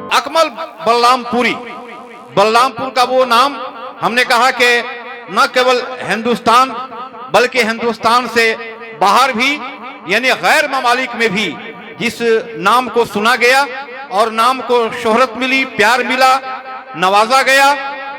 अकमल बलरामपुरी, बलरामपुर का वो नाम हमने कहा कि न केवल हिंदुस्तान बल्कि हिंदुस्तान से बाहर भी यानी गैर ममालिक में भी जिस नाम को सुना गया और नाम को शोहरत मिली, प्यार मिला, नवाजा गया,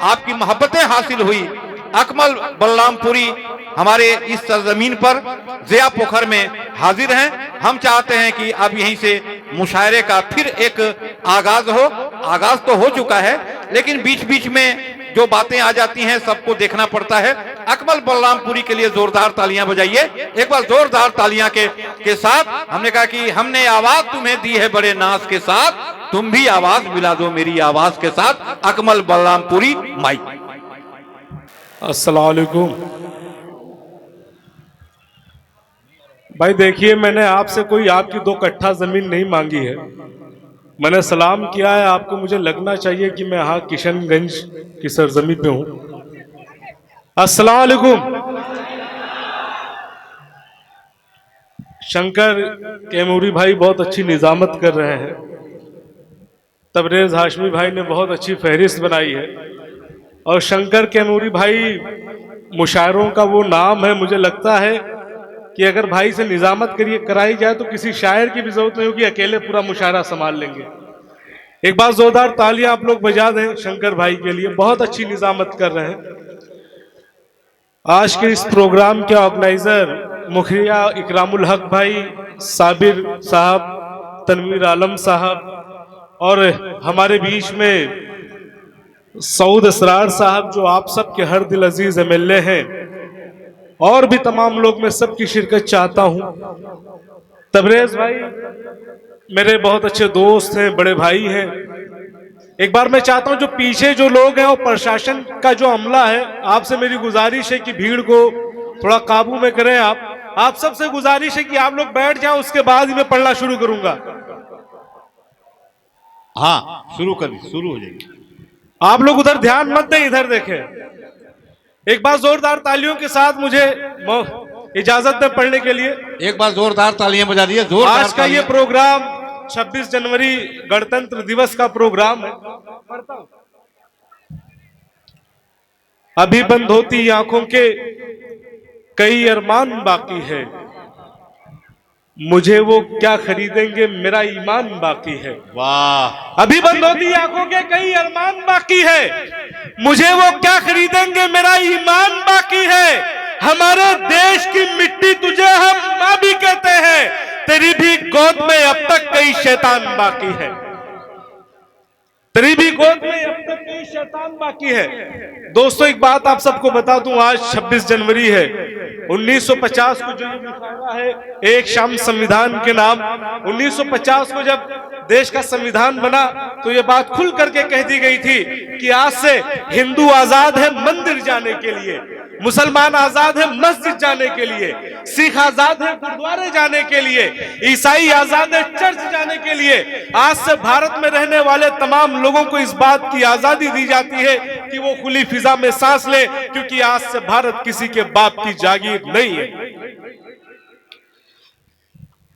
आपकी मोहब्बतें हासिल हुई। अकमल बलरामपुरी हमारे इस सरजमीन पर ज़िया पोखर में हाजिर हैं। हम चाहते हैं कि अब यहीं से मुशायरे का फिर एक आगाज हो। आगाज तो हो चुका है लेकिन बीच बीच में जो बातें आ जाती हैं सबको देखना पड़ता है। अकमल बलरामपुरी के लिए जोरदार तालियां बजाइए एक बार, जोरदार तालियां के साथ। हमने कहा कि हमने आवाज तुम्हें दी है बड़े नाज के साथ, तुम भी आवाज मिला दो मेरी आवाज के साथ। अकमल बलरामपुरी माइक। अस्सलाम वालेकुम भाई। देखिए, मैंने आपसे कोई आपकी 2 कट्ठा जमीन नहीं मांगी है। मैंने सलाम किया है आपको। मुझे लगना चाहिए कि मैं यहाँ किशनगंज की सरजमी पे हूँ। अस्सलाम वालेकुम। शंकर कैमूरी भाई बहुत अच्छी निजामत कर रहे हैं। तबरेज हाशमी भाई ने बहुत अच्छी फहरिस्त बनाई है। और शंकर कैमूरी भाई मुशायरों का वो नाम है। मुझे लगता है कि अगर भाई से निजामत कराई जाए तो किसी शायर की भी जरूरत नहीं होगी, अकेले पूरा मुशायरा संभाल लेंगे। एक बार जोरदार तालियां आप लोग बजा दें शंकर भाई के लिए, बहुत अच्छी निजामत कर रहे हैं। आज के इस प्रोग्राम के ऑर्गेनाइजर मुखिया इकरामुल हक भाई, साबिर साहब, तनवीर आलम साहब और हमारे बीच में सऊद असरार साहब जो आप सबके हर दिल अजीज MLA हैं, और भी तमाम लोग, मैं सबकी शिरकत चाहता हूं। तबरेज भाई मेरे बहुत अच्छे दोस्त हैं, बड़े भाई हैं। एक बार मैं चाहता हूं जो पीछे जो लोग हैं और प्रशासन का जो अमला है, आपसे मेरी गुजारिश है कि भीड़ को थोड़ा काबू में करें। आप सबसे गुजारिश है कि आप लोग बैठ जाएं, उसके बाद ही मैं पढ़ना शुरू करूंगा। हाँ, शुरू हो जाएगी। आप लोग उधर ध्यान मत दें, इधर देखें। एक बार जोरदार तालियों के साथ मुझे इजाजत दें पढ़ने के लिए। एक बार जोरदार तालियां बजा दिए। आज का ये प्रोग्राम 26 जनवरी गणतंत्र दिवस का प्रोग्राम है। अभी बंद होती आंखों के कई अरमान बाकी है, मुझे वो क्या खरीदेंगे मेरा ईमान बाकी है। वाह। अभी बंद होती आंखों के कई अरमान बाकी है, मुझे वो क्या खरीदेंगे मेरा ईमान बाकी है। हमारे देश की मिट्टी तुझे हम माँ भी कहते हैं, तेरी भी गोद में अब तक कई शैतान बाकी है। तेरी भी गोद में अब तक कई शैतान बाकी है। दोस्तों एक बात आप सबको बता दूं, आज 26 जनवरी है। 1950 को जो ये मुशायरा है एक शाम संविधान के नाम, 1950 को जब देश का संविधान बना तो ये बात खुल करके कह दी गई थी कि आज से हिंदू आजाद है मंदिर जाने के लिए, मुसलमान आजाद है मस्जिद जाने के लिए, सिख आजाद है गुरुद्वारे जाने के लिए, ईसाई आजाद है चर्च जाने के लिए। आज से भारत में रहने वाले तमाम लोगों को इस बात की आजादी दी जाती है कि वो खुली फिजा में सांस ले, क्योंकि आज से भारत किसी के बाप की जागीर नहीं है।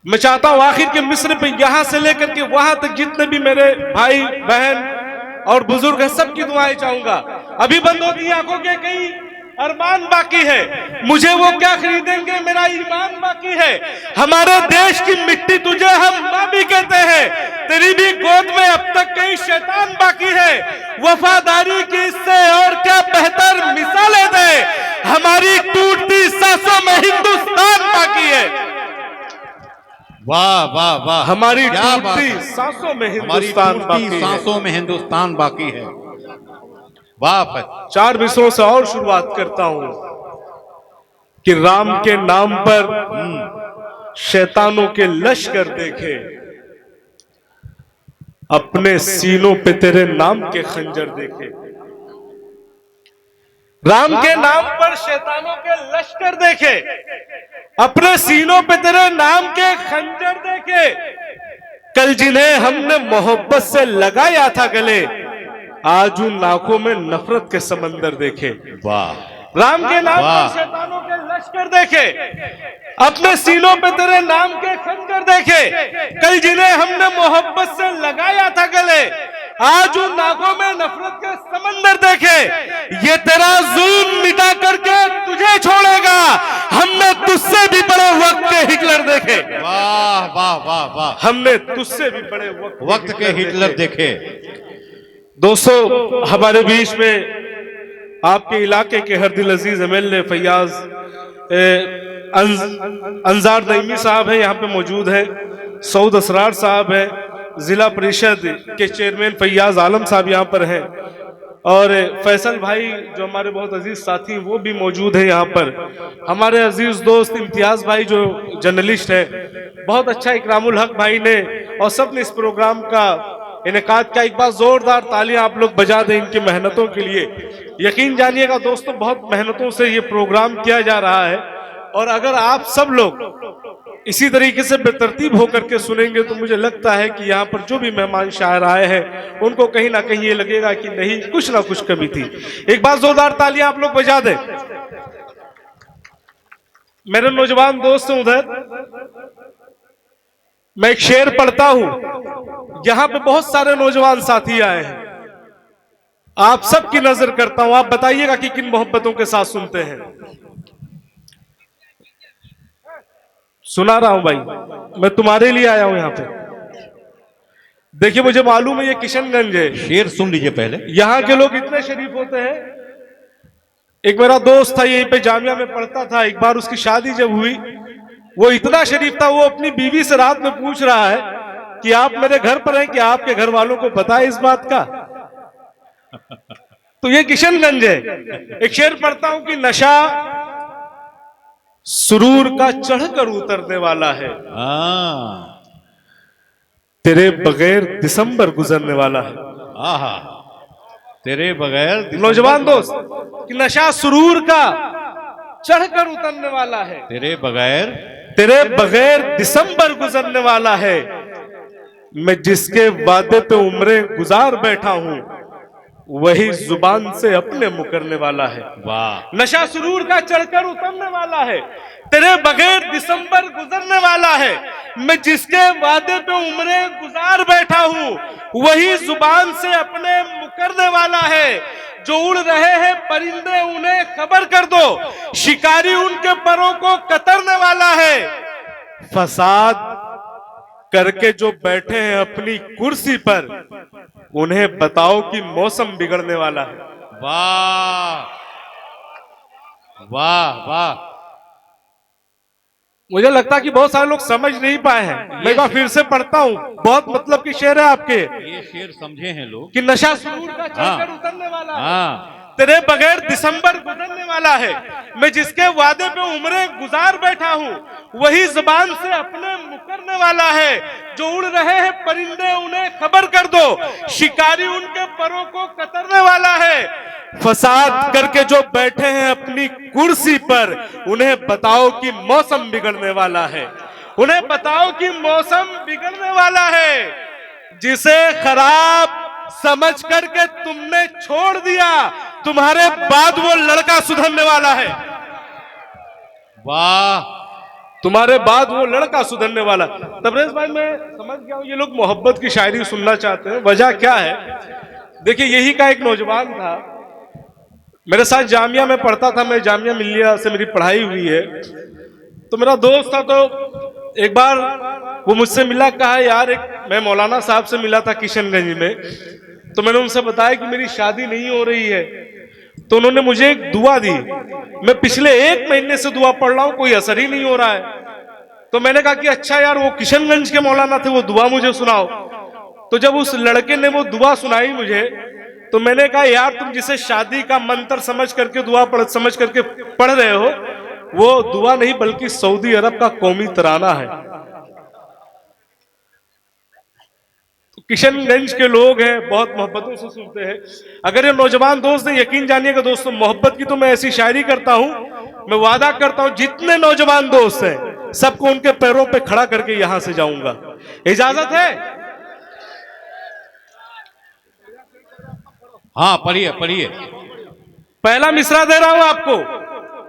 मैं चाहता हूं आखिर के मिस्र पे यहां से लेकर के वहां तक जितने भी मेरे भाई बहन और बुजुर्ग हैं सबकी दुआएं चाहूंगा। अभी बंद होती आंखों के कई अरमान बाकी है, मुझे वो क्या खरीदेंगे मेरा ईमान बाकी है। हमारे देश की मिट्टी तुझे हम माँ भी कहते हैं, तेरी भी गोद में अब तक कई शैतान बाकी है। वफादारी की इससे और क्या बेहतर मिसालें दे, हमारी टूटती सांसों में हिंदुस्तान बाकी है। वाह वाह वाह, हमारी टूटती सांसों में हिंदुस्तान बाकी है। वाह। 4 मिसरों से और शुरुआत करता हूं कि राम के नाम पर शैतानों के लश्कर देखे, अपने सीनों पे तेरे नाम के खंजर देखे। राम के नाम पर शैतानों के लश्कर देखे, अपने सीनों पे तेरे नाम के खंजर देखे। कल जिन्हें हमने मोहब्बत से लगाया था गले, आज उन आंखों में नफरत के समंदर देखे। वाह, राम के नाम वाह। पर शैतानों के लश्कर देखे, अपने सीनों पे तेरे नाम के खंजर देखे। कल जिन्हें हमने मोहब्बत से लगाया था गले, आज उन आंखों में नफरत के समंदर देखे। ये तेरा जुल्म मिटा करके तुझे छोड़ेगा, हमने तुझसे भी बड़े वक्त के हिटलर देखे। वाह वाह वाह वाह, हमने तुझसे भी बड़े वक्त के हिटलर देखे। दोस्तों, हमारे बीच में आपके इलाके के हर दिल अजीज एमएलए फैयाज अंजार नईमी साहब हैं, यहाँ पे मौजूद हैं। सऊद असरार साहब हैं, जिला परिषद के चेयरमैन फैयाज आलम साहब यहाँ पर हैं, और फैसल भाई जो हमारे बहुत अजीज साथी वो भी मौजूद हैं यहाँ पर। हमारे अजीज दोस्त इम्तियाज भाई जो जर्नलिस्ट है, बहुत अच्छा इकरामुल हक भाई ने, और सब ने इस प्रोग्राम का इनेकाद का। एक बार जोरदार तालियां आप लोग बजा दें इनकी मेहनतों के लिए। यकीन जानिएगा दोस्तों, बहुत मेहनतों से ये प्रोग्राम किया जा रहा है, और अगर आप सब लोग इसी तरीके से बेतरतीब होकर के सुनेंगे तो मुझे लगता है कि यहाँ पर जो भी मेहमान शायर आए हैं उनको कहीं ना कहीं ये लगेगा कि नहीं, कुछ ना कुछ कमी थी। एक बार जोरदार तालियां आप लोग बजा दें। मेरे नौजवान दोस्त हैं उधर, मैं एक शेर पढ़ता हूं, यहां पे बहुत सारे नौजवान साथी आए हैं, आप सबकी नजर करता हूं, आप बताइएगा कि किन मोहब्बतों के साथ सुनते हैं। सुना रहा हूं भाई, मैं तुम्हारे लिए आया हूं यहां पे। देखिए, मुझे मालूम है ये किशनगंज है, शेर सुन लीजिए पहले। यहां के लोग इतने शरीफ होते हैं। एक मेरा दोस्त था, यहीं पे जामिया में पढ़ता था, एक बार उसकी शादी जब हुई, वो इतना शरीफ था, वो अपनी बीवी से रात में पूछ रहा है कि आप मेरे घर पर हैं, कि आपके घर वालों को पता है इस बात का। तो ये किशनगंज है। एक शेर पढ़ता हूं कि नशा सुरूर का चढ़कर उतरने वाला है, तेरे बगैर दिसंबर गुजरने वाला है। आहा, तेरे बगैर। नौजवान दोस्त, कि नशा सुरूर का चढ़कर उतरने वाला है, तेरे बगैर दिसंबर गुजरने वाला है। मैं जिसके वादे पे उम्रें गुजार बैठा हूं, वही जुबान से अपने मुकरने वाला है। वाह, नशा सुरूर का चढ़कर उतरने वाला है, तेरे बगैर दिसंबर गुजरने वाला है। मैं जिसके वादे पे उम्रें गुजार बैठा हूं, वही जुबान से अपने मुकरने वाला है। जो उड़ रहे हैं परिंदे उन्हें खबर कर दो, शिकारी उनके परों को कतरने वाला है। फसाद करके जो बैठे हैं अपनी कुर्सी पर, उन्हें बताओ कि मौसम बिगड़ने वाला है। वाह वाह वाह। मुझे लगता है कि बहुत सारे लोग समझ नहीं पाए हैं, मैं एक बार फिर से पढ़ता हूँ, बहुत मतलब की शेर है आपके। ये शेर समझे हैं लोग कि नशा सुरूर का चढ़कर उतरने वाला है, हाँ, तेरे बगैर दिसंबर गुजरने वाला है। मैं जिसके वादे पे उम्रें गुजार बैठा हूँ, वही जुबान से अपने मुकरने वाला है। जो उड़ रहे हैं परिंदे उन्हें खबर कर दो, शिकारी उनके परों को कतरने वाला है। फसाद करके जो बैठे हैं अपनी कुर्सी पर, उन्हें बताओ कि मौसम बिगड़ने वाला है। उन्हें बताओ कि मौसम बिगड़ने वाला है। जिसे खराब समझ करके तुमने छोड़ दिया, तुम्हारे बाद वो लड़का सुधरने वाला है। वाह, तुम्हारे बाद वो लड़का सुधरने वाला। तबरेज भाई, मैं समझ गया हूं ये लोग मोहब्बत की शायरी सुनना चाहते हैं। वजह क्या है? देखिए, यही का एक नौजवान था, मेरे साथ जामिया में पढ़ता था, मैं जामिया मिल्लिया से मेरी पढ़ाई हुई है। तो मेरा दोस्त था, तो एक बार वो मुझसे मिला, कहा यार मैं मौलाना साहब से मिला था किशनगंज में, तो मैंने उनसे बताया कि मेरी शादी नहीं हो रही है। तो उन्होंने मुझे एक दुआ दी। मैं पिछले 1 महीने से दुआ पढ़ रहा हूं, कोई असर ही नहीं हो रहा है। तो मैंने कहा कि अच्छा यार, वो किशनगंज के मौलाना थे, वो दुआ मुझे सुनाओ। तो जब उस लड़के ने वो दुआ सुनाई मुझे, तो मैंने कहा यार, तुम जिसे शादी का मंत्र समझ करके दुआ समझ करके पढ़ रहे हो, वो दुआ नहीं बल्कि सऊदी अरब का कौमी तराना है। तो किशनगंज के लोग हैं, बहुत मोहब्बतों से सुनते हैं। अगर ये नौजवान दोस्त हैं, यकीन जानिएगा दोस्तों, मोहब्बत की तो मैं ऐसी शायरी करता हूं, मैं वादा करता हूं जितने नौजवान दोस्त हैं सबको उनके पैरों पे खड़ा करके यहां से जाऊंगा। इजाजत है? हाँ, पढ़िए पढ़िए। पहला मिसरा दे रहा हूं आपको,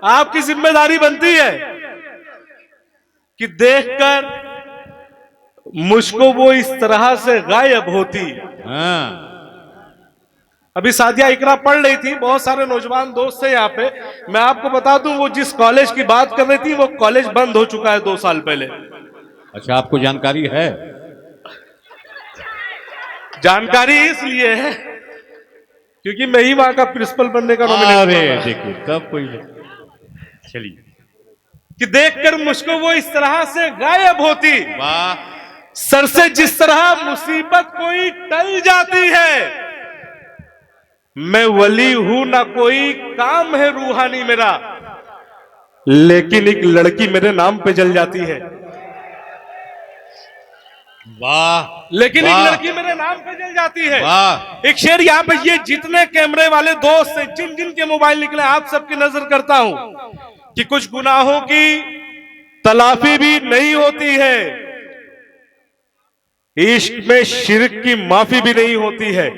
आपकी जिम्मेदारी बनती है कि देखकर मुझको वो इस तरह से गायब होती। हाँ, अभी सादिया इकरा पढ़ रही थी, बहुत सारे नौजवान दोस्त थे यहाँ पे। मैं आपको बता दूं, वो जिस कॉलेज की बात कर रही थी वो कॉलेज बंद हो चुका है 2 साल पहले। अच्छा, आपको जानकारी है? जानकारी इसलिए है क्योंकि मैं ही वहां का प्रिंसिपल बनने का नॉमिनेट। अरे देखिए, तब कोई चलिए कि देखकर मुझको वो इस तरह से गायब होती, वाह, सर से जिस तरह मुसीबत कोई टल जाती है। मैं वली हूं ना कोई काम है रूहानी मेरा, लेकिन एक लड़की मेरे नाम पे जल जाती है। वाह, लेकिन वाह, एक लड़की मेरे नाम पे जल जाती है। वाह। एक शेर यहाँ पे, ये जितने कैमरे वाले दोस्त हैं, जिन जिन के मोबाइल निकले, आप सबकी नजर करता हूं कि कुछ गुनाहों की तलाफी भी नहीं होती है, इश्क में शिर्क की माफी भी नहीं होती है।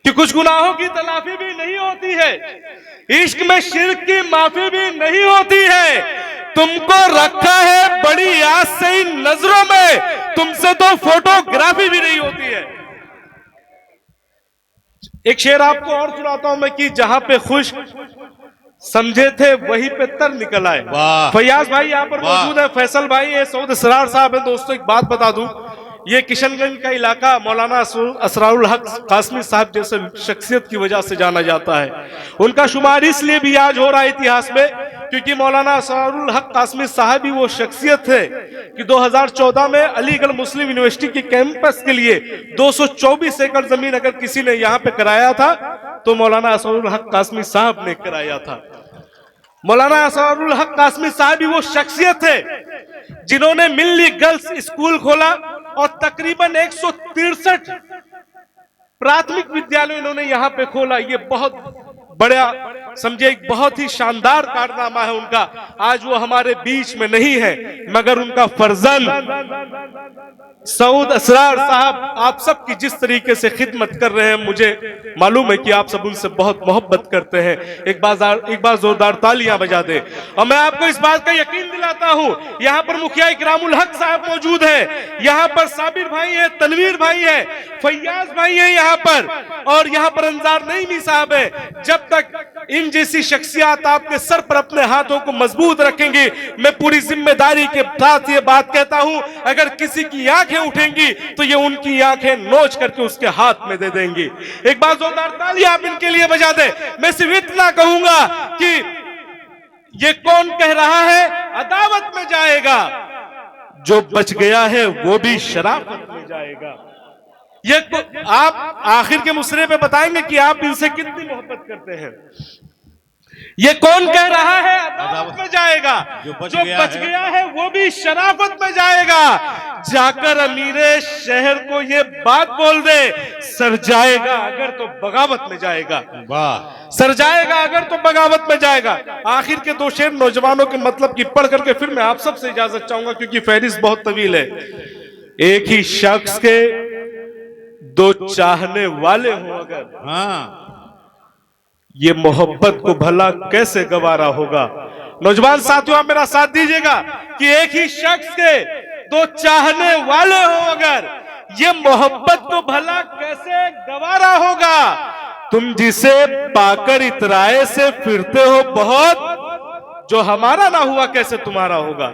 कि कुछ गुनाहों की तलाफी भी नहीं होती है, इश्क में शिर्क की माफी भी नहीं होती है। तुमको रखा है बड़ी आस से इन नजरों में, तुमसे तो फोटोग्राफी भी नहीं होती है। एक शेर आपको और सुनाता हूं मैं कि जहां पे खुश समझे थे वहीं पे तर निकल आए। फैयाज भाई यहाँ पर मौजूद है, फैसल भाई है, सऊद असरार साहब है। दोस्तों एक बात बता दूं, ये किशनगंज का इलाका मौलाना असरारुल हक कासमी साहब जैसे शख्सियत की वजह से जाना जाता है। उनका शुमार इसलिए भी आज हो रहा है इतिहास में क्योंकि मौलाना असरारुल हक कासमी साहब ही वो शख्सियत थे कि 2014 में अलीगढ़ मुस्लिम यूनिवर्सिटी के कैंपस के लिए 224 एकड़ जमीन अगर किसी ने यहाँ पे कराया था तो मौलाना असरारुल हक कासमी साहब ने कराया था। मौलाना असरारुल हक कासमी साहब ही वो शख्सियत थे जिन्होंने मिल्ली गर्ल्स स्कूल खोला और तकरीबन 163 प्राथमिक विद्यालय इन्होंने यहां पे खोला। ये बहुत बड़ा, समझे, एक बहुत ही शानदार कारनामा है उनका। आज वो हमारे बीच में नहीं है, मगर उनका फर्जंद सऊद असरार साहब आप सबकी जिस तरीके से खिदमत कर रहे हैं, मुझे मालूम है कि आप सब उनसे बहुत मोहब्बत करते हैं। एक बार जोरदार तालियां बजा दे। और मैं आपको इस बात का यकीन दिलाता हूं, यहाँ पर मुखिया इकरामुल हक साहब मौजूद है, यहाँ पर साबिर भाई है, तनवीर भाई है, फैयाज भाई है यहाँ पर, और यहाँ पर अंजार नईमी साहब है। जब तक इन जैसी शख्सियत आपके सर पर अपने हाथों को मजबूत रखेंगी, मैं पूरी जिम्मेदारी के साथ ये बात कहता हूं, अगर किसी की आंखें उठेंगी तो ये उनकी आंखें नोच करके उसके हाथ में दे देंगी। एक बार जोरदार ताली आप इनके लिए बजा दे। मैं सिर्फ इतना कहूंगा कि ये कौन कह रहा है अदावत में जाएगा, जो बच गया है वो भी शराफत में जाएगा। ये आप आखिर के मुसरे पे बताएंगे कि आप इनसे कितनी मोहब्बत करते हैं। ये कौन कह रहा है अदावत में जाएगा, जो बच गया है वो भी शराफत में जाएगा। जाकर अमीरे शहर को ये बात बोल दे, सर जाएगा अगर तो बगावत में जाएगा। वाह, सर जाएगा अगर तो बगावत में जाएगा। आखिर के 2 शेर नौजवानों के मतलब की पढ़ करके फिर मैं आप सबसे इजाजत चाहूंगा क्योंकि फहरिस्त बहुत तवील है। एक ही शख्स के 2 चाहने वाले हो अगर, हाँ, ये मोहब्बत को भला कैसे गवारा होगा। नौजवान साथियों आप मेरा साथ दीजिएगा कि एक ही शख्स के 2 चाहने वाले हो अगर, ये मोहब्बत को भला कैसे गवारा होगा। तुम जिसे पाकर इतराए से फिरते हो बहुत, जो हमारा ना हुआ कैसे तुम्हारा होगा,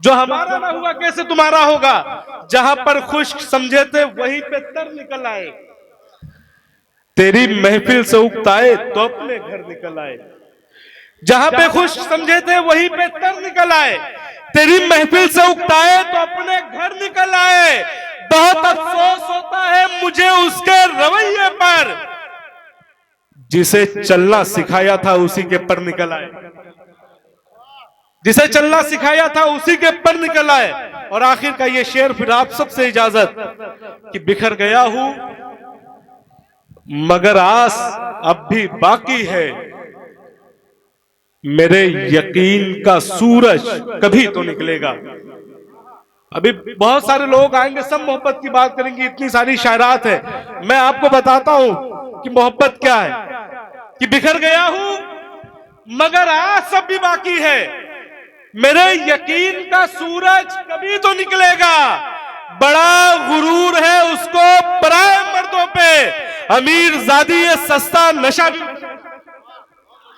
जो हमारा ना हुआ कैसे तुम्हारा होगा। जहां पर खुश समझे थे वहीं पे तर निकल आए, तेरी महफिल से उकताए तो अपने घर निकल आए। जहां पे खुश समझे थे वहीं पे तर निकल आए, तेरी महफिल से उकताए तो अपने घर निकल आए। बहुत अफसोस होता है मुझे उसके रवैये पर, जिसे चलना सिखाया था उसी के पर निकल आए, जिसे चलना सिखाया था उसी के पर निकल आए। और आखिर का ये शेर फिर आप सबसे इजाजत कि बिखर गया हूं मगर आस अब भी बाकी है, मेरे यकीन का सूरज कभी तो निकलेगा। अभी बहुत सारे लोग आएंगे, सब मोहब्बत की बात करेंगे, इतनी सारी शायरात है। मैं आपको बताता हूं कि मोहब्बत क्या है। कि बिखर गया हूं मगर आस अब भी बाकी है, मेरे यकीन का सूरज कभी तो निकलेगा। बड़ा गुरूर है उसको पराए मर्दों पे, अमीर जादी ये सस्ता नशा भी